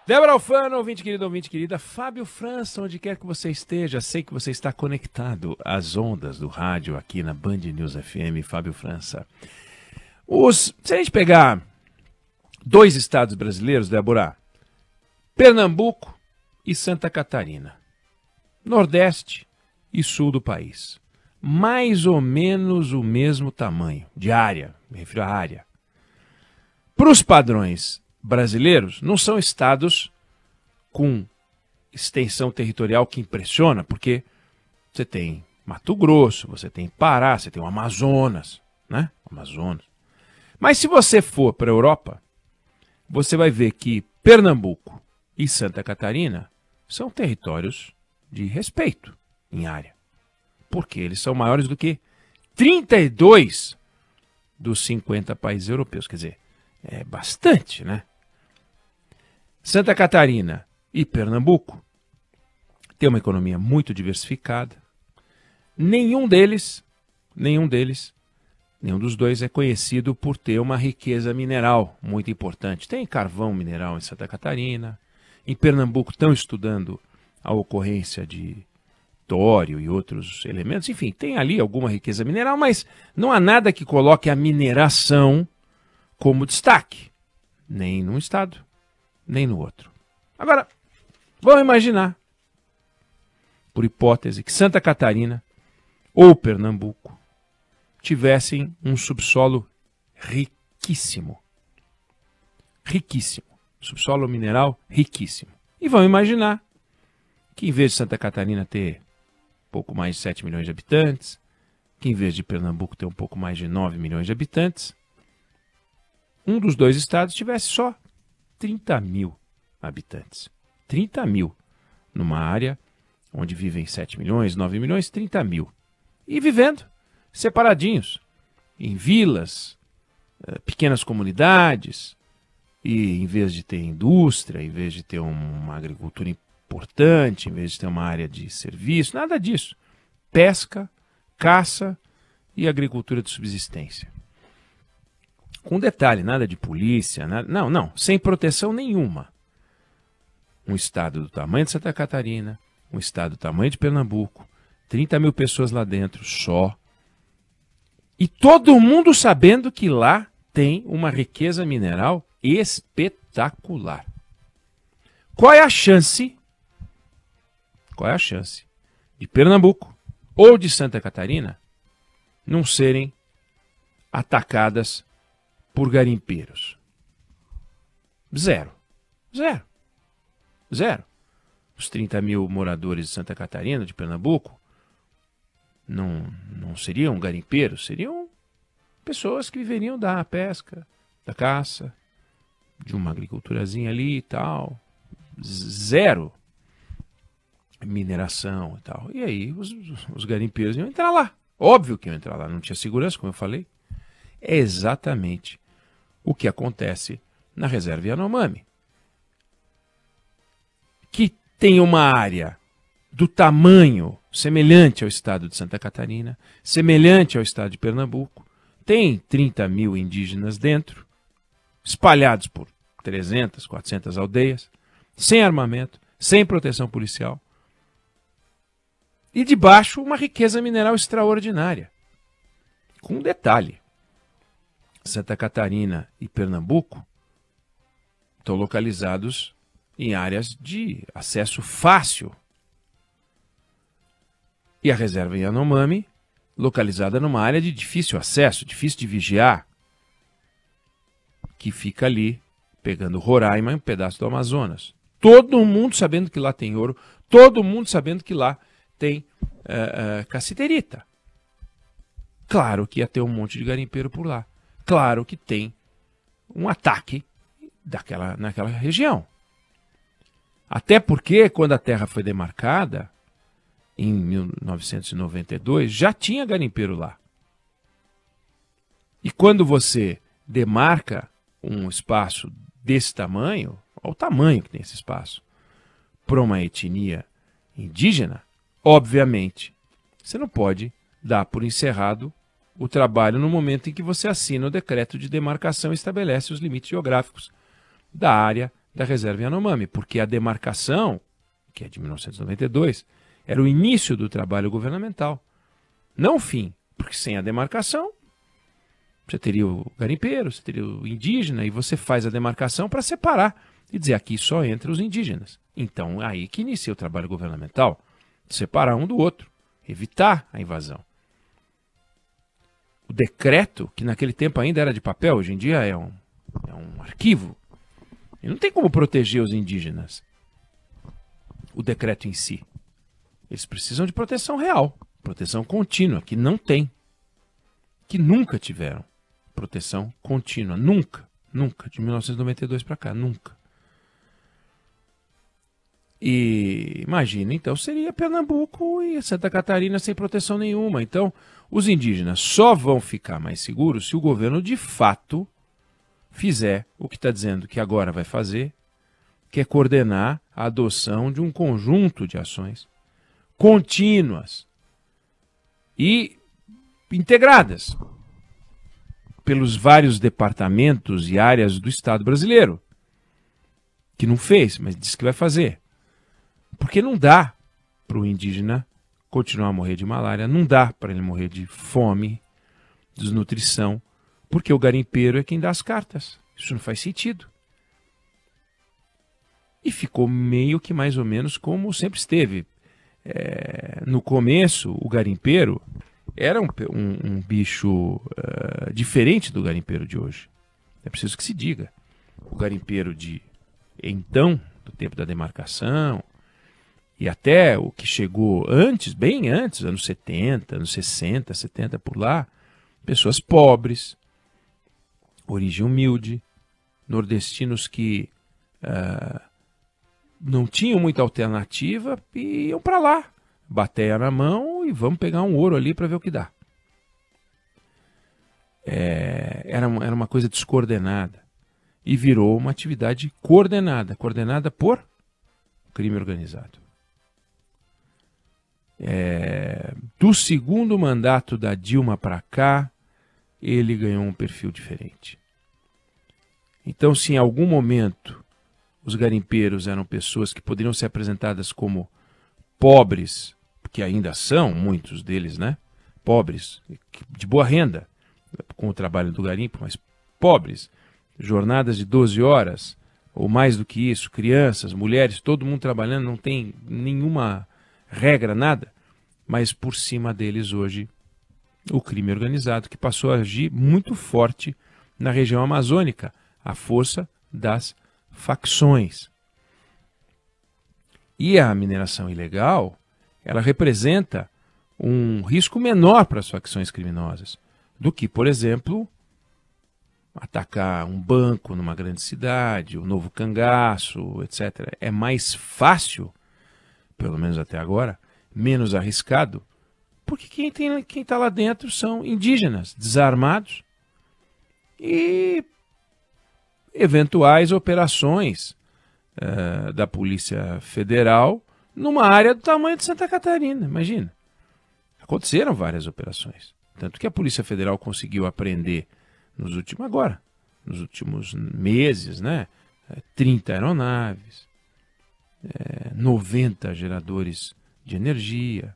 Débora Alfano, ouvinte querida, Fábio França, onde quer que você esteja, sei que você está conectado às ondas do rádio aqui na Band News FM, Fábio França. Se a gente pegar dois estados brasileiros, Débora, Pernambuco e Santa Catarina, Nordeste e Sul do país, mais ou menos o mesmo tamanho de área, me refiro à área. Para os padrões brasileiros, não são estados com extensão territorial que impressiona, porque você tem Mato Grosso, você tem Pará, você tem o Amazonas, né? Amazonas. Mas se você for para a Europa, você vai ver que Pernambuco e Santa Catarina são territórios de respeito em área, porque eles são maiores do que 32 dos 50 países europeus, quer dizer, é bastante, né? Santa Catarina e Pernambuco têm uma economia muito diversificada. Nenhum dos dois é conhecido por ter uma riqueza mineral muito importante. Tem carvão mineral em Santa Catarina. Em Pernambuco estão estudando a ocorrência de tório e outros elementos. Enfim, tem ali alguma riqueza mineral, mas não há nada que coloque a mineração como destaque, nem num estado, nem no outro. Agora, vamos imaginar, por hipótese, que Santa Catarina ou Pernambuco tivessem um subsolo riquíssimo. Riquíssimo. Subsolo mineral riquíssimo. E vamos imaginar que em vez de Santa Catarina ter pouco mais de 7 milhões de habitantes, que em vez de Pernambuco ter um pouco mais de 9 milhões de habitantes, um dos dois estados tivesse só 30 mil habitantes. 30 mil. Numa área onde vivem 7 milhões, 9 milhões, 30 mil. E vivendo separadinhos, em vilas, pequenas comunidades, e em vez de ter indústria, em vez de ter uma agricultura importante, em vez de ter uma área de serviço, nada disso. Pesca, caça e agricultura de subsistência. Com detalhe, nada de polícia, nada, não, sem proteção nenhuma. Um estado do tamanho de Santa Catarina, um estado do tamanho de Pernambuco, 30 mil pessoas lá dentro só. E todo mundo sabendo que lá tem uma riqueza mineral espetacular. Qual é a chance de Pernambuco ou de Santa Catarina não serem atacadas por garimpeiros? Zero. Os 30 mil moradores de Santa Catarina, de Pernambuco, não seriam garimpeiros, seriam pessoas que viveriam da pesca, da caça, de uma agriculturazinha ali e tal. Zero mineração e tal. E aí os garimpeiros iam entrar lá. Óbvio que iam entrar lá, não tinha segurança, como eu falei. É exatamente o que acontece na reserva Yanomami, que tem uma área do tamanho semelhante ao estado de Santa Catarina, semelhante ao estado de Pernambuco, tem 30 mil indígenas dentro, espalhados por 300, 400 aldeias, sem armamento, sem proteção policial, e debaixo uma riqueza mineral extraordinária. Com um detalhe, Santa Catarina e Pernambuco estão localizados em áreas de acesso fácil. E a reserva Yanomami, localizada numa área de difícil acesso, difícil de vigiar, que fica ali, pegando Roraima e um pedaço do Amazonas. Todo mundo sabendo que lá tem ouro, todo mundo sabendo que lá tem cassiterita. Claro que ia ter um monte de garimpeiro por lá. Claro que tem um ataque naquela região. Até porque, quando a terra foi demarcada, em 1992, já tinha garimpeiro lá. E quando você demarca um espaço desse tamanho, olha o tamanho que tem esse espaço, para uma etnia indígena, obviamente, você não pode dar por encerrado o trabalho no momento em que você assina o decreto de demarcação e estabelece os limites geográficos da área da reserva Yanomami, porque a demarcação, que é de 1992, era o início do trabalho governamental, não o fim, porque sem a demarcação você teria o garimpeiro, você teria o indígena, e você faz a demarcação para separar e dizer aqui só entra os indígenas. Então aí que inicia o trabalho governamental, separar um do outro, evitar a invasão. O decreto, que naquele tempo ainda era de papel, hoje em dia é um arquivo, e não tem como proteger os indígenas. O decreto em si. Eles precisam de proteção real, proteção contínua, que não tem, que nunca tiveram proteção contínua, nunca, de 1992 para cá, nunca. E imagina, então, seria Pernambuco e Santa Catarina sem proteção nenhuma. Então, os indígenas só vão ficar mais seguros se o governo de fato fizer o que está dizendo que agora vai fazer, que é coordenar a adoção de um conjunto de ações contínuas e integradas pelos vários departamentos e áreas do Estado brasileiro, que não fez, mas disse que vai fazer. Porque não dá para o indígena continuar a morrer de malária, não dá para ele morrer de fome, desnutrição, porque o garimpeiro é quem dá as cartas. Isso não faz sentido. E ficou meio que mais ou menos como sempre esteve. No começo, o garimpeiro era um bicho diferente do garimpeiro de hoje. É preciso que se diga. O garimpeiro de então, do tempo da demarcação, e até o que chegou antes, bem antes, anos 70, anos 60, 70, por lá, pessoas pobres, origem humilde, nordestinos que não tinham muita alternativa e iam para lá, bateia na mão e vamos pegar um ouro ali para ver o que dá. Era uma coisa descoordenada e virou uma atividade coordenada por crime organizado. Do segundo mandato da Dilma para cá, ele ganhou um perfil diferente. Então, se em algum momento os garimpeiros eram pessoas que poderiam ser apresentadas como pobres, que ainda são, muitos deles, né? Pobres, de boa renda, com o trabalho do garimpo, mas pobres, jornadas de 12 horas, ou mais do que isso, crianças, mulheres, todo mundo trabalhando, não tem nenhuma regra, nada, mas por cima deles hoje o crime organizado, que passou a agir muito forte na região amazônica, a força das facções. E a mineração ilegal, ela representa um risco menor para as facções criminosas do que, por exemplo, atacar um banco numa grande cidade, o Novo Cangaço, etc. É mais fácil, pelo menos até agora, menos arriscado, porque quem está lá dentro são indígenas, desarmados e eventuais operações da Polícia Federal numa área do tamanho de Santa Catarina, imagina. Aconteceram várias operações, tanto que a Polícia Federal conseguiu apreender nos últimos meses, né, 30 aeronaves, 90 geradores de energia,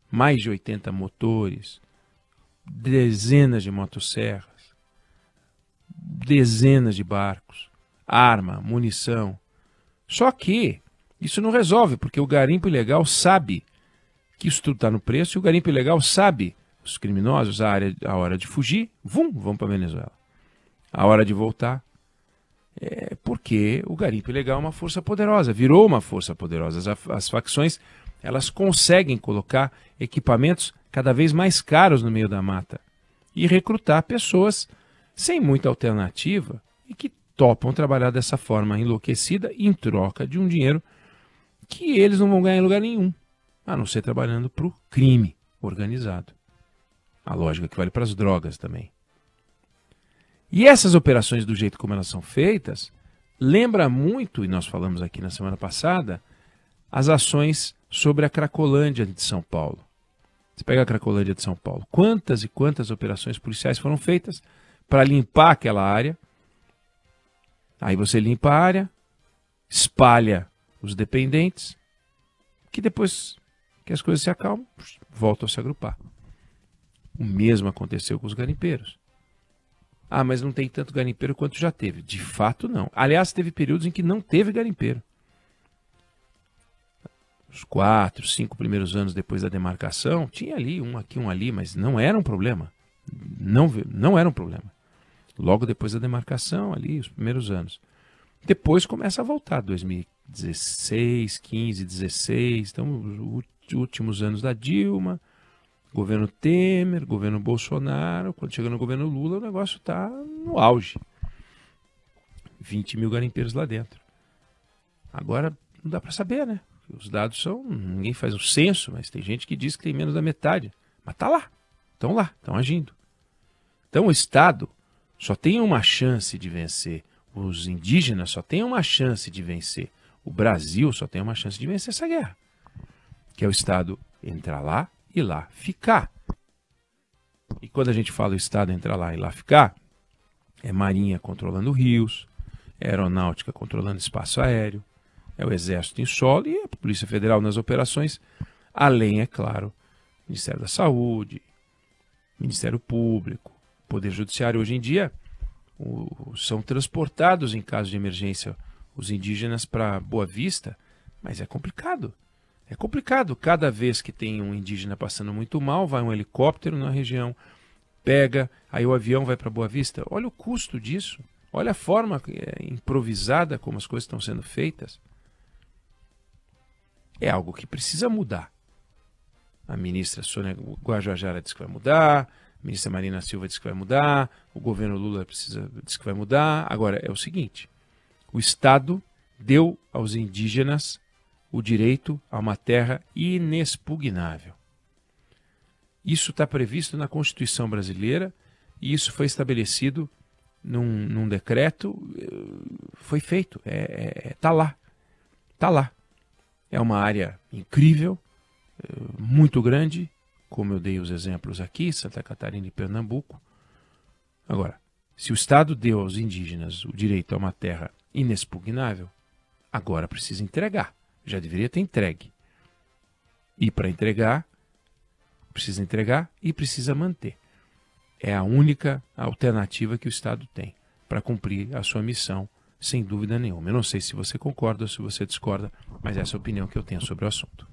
mais de 80 motores, dezenas de motosserras, dezenas de barcos, arma, munição. Só que isso não resolve, porque o garimpo ilegal sabe que isso tudo está no preço, e o garimpo ilegal sabe, os criminosos, a hora de fugir, vão para a Venezuela. A hora de voltar, porque o garimpo ilegal é uma força poderosa, virou uma força poderosa. As facções, elas conseguem colocar equipamentos cada vez mais caros no meio da mata e recrutar pessoas sem muita alternativa e que topam trabalhar dessa forma enlouquecida em troca de um dinheiro que eles não vão ganhar em lugar nenhum, a não ser trabalhando para o crime organizado. A lógica que vale para as drogas também. E essas operações, do jeito como elas são feitas, lembra muito, e nós falamos aqui na semana passada, as ações sobre a Cracolândia de São Paulo. Você pega a Cracolândia de São Paulo, quantas e quantas operações policiais foram feitas para limpar aquela área. Aí você limpa a área, espalha os dependentes, que depois que as coisas se acalmam, voltam a se agrupar. O mesmo aconteceu com os garimpeiros. Ah, mas não tem tanto garimpeiro quanto já teve. De fato, não. Aliás, teve períodos em que não teve garimpeiro. Os 4, 5 primeiros anos depois da demarcação, tinha ali, um aqui, um ali, mas não era um problema. Não era um problema. Logo depois da demarcação, ali, os primeiros anos. Depois começa a voltar, 2016, 15, 16, então os últimos anos da Dilma, governo Temer, governo Bolsonaro, quando chega no governo Lula, o negócio está no auge. 20 mil garimpeiros lá dentro. Agora, não dá para saber, né? Os dados são, ninguém faz um censo, mas tem gente que diz que tem menos da metade. Mas tá lá, estão agindo. Então o Estado só tem uma chance de vencer. Os indígenas só têm uma chance de vencer. O Brasil só tem uma chance de vencer essa guerra. Que é o Estado entrar lá e lá ficar. E quando a gente fala o Estado entrar lá e lá ficar, é Marinha controlando rios, é Aeronáutica controlando espaço aéreo, é o Exército em solo e a Polícia Federal nas operações, além, é claro, Ministério da Saúde, Ministério Público, Poder Judiciário. Hoje em dia, são transportados em caso de emergência os indígenas para Boa Vista, mas é complicado. É complicado. Cada vez que tem um indígena passando muito mal, vai um helicóptero na região, pega, aí o avião vai para Boa Vista. Olha o custo disso. Olha a forma improvisada como as coisas estão sendo feitas. É algo que precisa mudar. A ministra Sônia Guajajara diz que vai mudar, a ministra Marina Silva diz que vai mudar, o governo Lula diz que vai mudar. Agora, é o seguinte, o Estado deu aos indígenas o direito a uma terra inexpugnável. Isso está previsto na Constituição brasileira e isso foi estabelecido num decreto, foi feito, está lá, está lá. É uma área incrível, muito grande, como eu dei os exemplos aqui, Santa Catarina e Pernambuco. Agora, se o Estado deu aos indígenas o direito a uma terra inexpugnável, agora precisa entregar. Já deveria ter entregue. E para entregar, precisa entregar e precisa manter. É a única alternativa que o Estado tem para cumprir a sua missão, sem dúvida nenhuma. Eu não sei se você concorda ou se você discorda, mas essa é a opinião que eu tenho sobre o assunto.